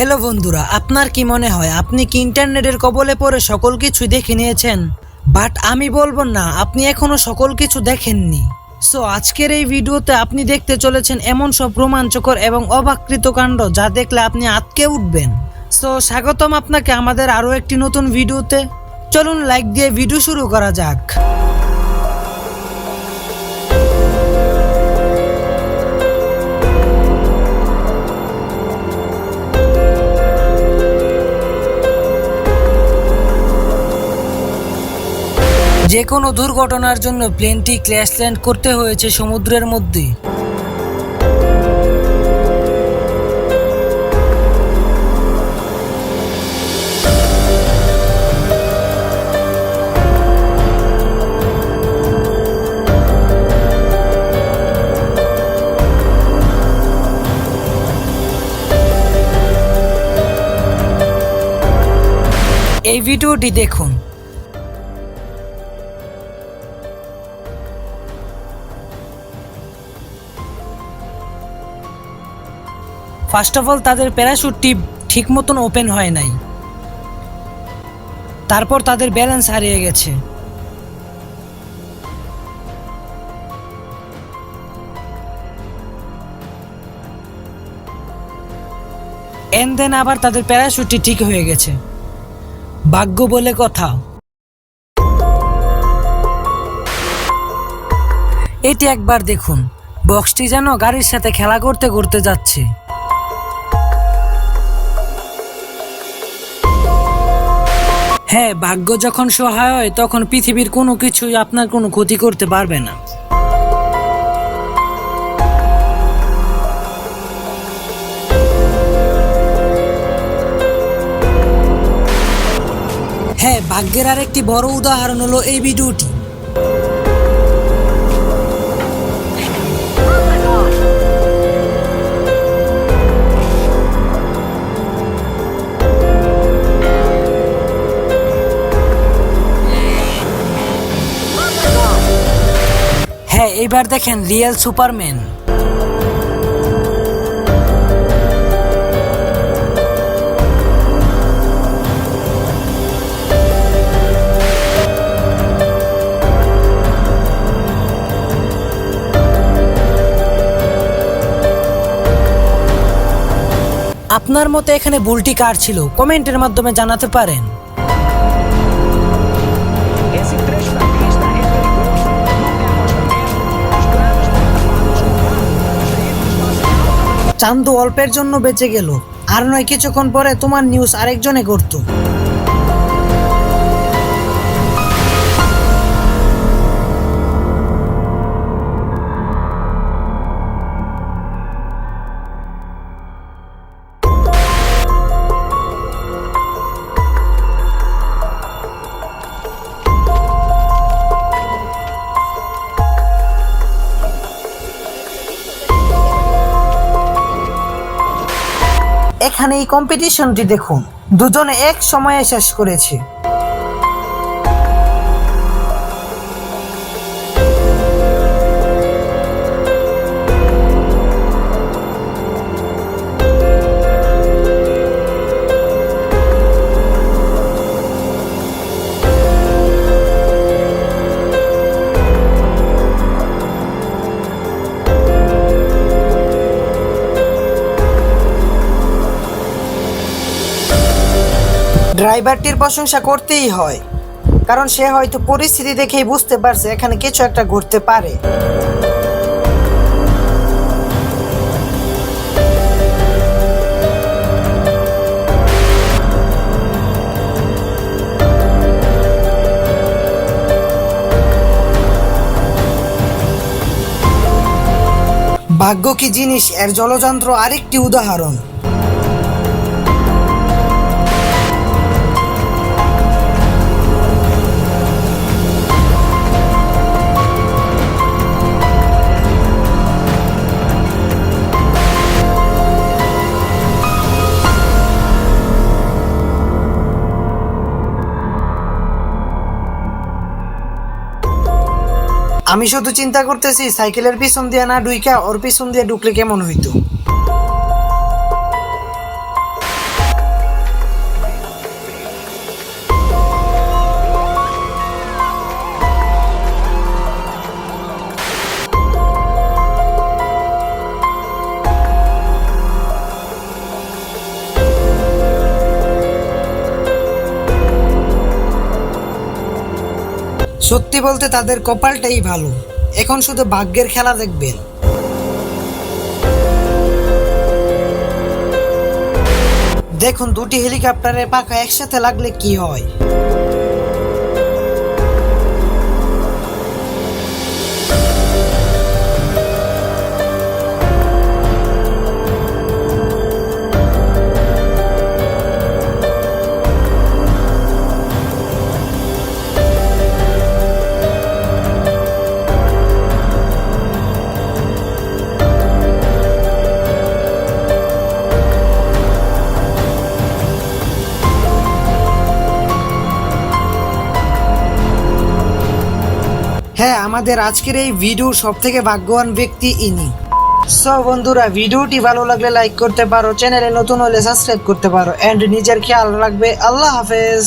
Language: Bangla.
হ্যালো বন্ধুরা, আপনার কি মনে হয় আপনি কি ইন্টারনেটের কবলে পড়ে সকল কিছু দেখে নিয়েছেন? বাট আমি বলবো না, আপনি এখনো সকল কিছু দেখেননি। সো আজকের এই ভিডিওতে আপনি দেখতে চলেছেন এমন সব রোমাঞ্চকর এবং অবাকৃত কাণ্ড যা দেখলে আপনি আঁতকে উঠবেন। সো স্বাগতম আপনাকে আমাদের আরও একটি নতুন ভিডিওতে। চলুন লাইক দিয়ে ভিডিও শুরু করা যাক। যে কোনো দুর্ঘটনার জন্য প্লেনটি ক্র্যাশ ল্যান্ড করতে হয়েছে সমুদ্রের মধ্যে। এই ভিডিওটি দেখুন। ফার্স্ট অফ অল তাদের প্যারাশুটটি ঠিক মতন ওপেন হয় নাই, তারপর তাদের ব্যালেন্স হারিয়ে গেছে। এন্ড দেন আবার তাদের প্যারাশুটটি ঠিক হয়ে গেছে। ভাগ্য বলে কথা। এটি একবার দেখুন, বক্সটি যেন গাড়ির সাথে খেলা করতে করতে যাচ্ছে। হ্যাঁ, ভাগ্য যখন সহায় হয় তখন পৃথিবীর কোনো কিছুই আপনার কোনো ক্ষতি করতে পারবে না। হ্যাঁ, ভাগ্যের আরেকটি বড় উদাহরণ হলো এই ভিডিওটি। হ্যাঁ, এবার দেখেন রিয়েল সুপারম্যান। আপনার মতে এখানে ভুলটি কার ছিল? কমেন্টের মাধ্যমে জানাতে পারেন। Esse trecho da pista é perigoso. Não tem acostamento. Os buracos estão tapados com barro. Os veículos passam alta. চান্দু অল্পের জন্য বেঁচে গেল, আর নয় কিছুক্ষণ পরে তোমার নিউজ আরেকজনে করত। এখানে এই কম্পিটিশনটি দেখুন, দুজনে এক সময়ে শেষ করেছে। ড্রাইভারটির প্রশংসা করতেই হয়, কারণ সে হয়তো পরিস্থিতি দেখেই বুঝতে পারছে এখানে কিছু একটা ঘটতে পারে। ভাগ্য কি জিনিস এর জলযন্ত্র আরেকটি উদাহরণ। আমি শুধু চিন্তা করতেছি সাইকেলের পিছন দিয়ে না ঢুইকা ওর পিছন দিয়ে ঢুকলে কেমন হইতো। সত্যি বলতে তাদের কপালটাই ভালো, এখন শুধু ভাগ্যের খেলা দেখবেন। দেখুন দুটি হেলিকপ্টারের পাখা একসাথে লাগলে কি হয়। হ্যাঁ, আমাদের আজকের এই ভিডিওর সবথেকে ভাগ্যবান ব্যক্তি ইনি। সো বন্ধুরা, ভিডিওটি ভালো লাগলে লাইক করতে পারো, চ্যানেলে নতুন হলে সাবস্ক্রাইব করতে পারো, এন্ড নিজের খেয়াল রাখবে। আল্লাহ হাফেজ।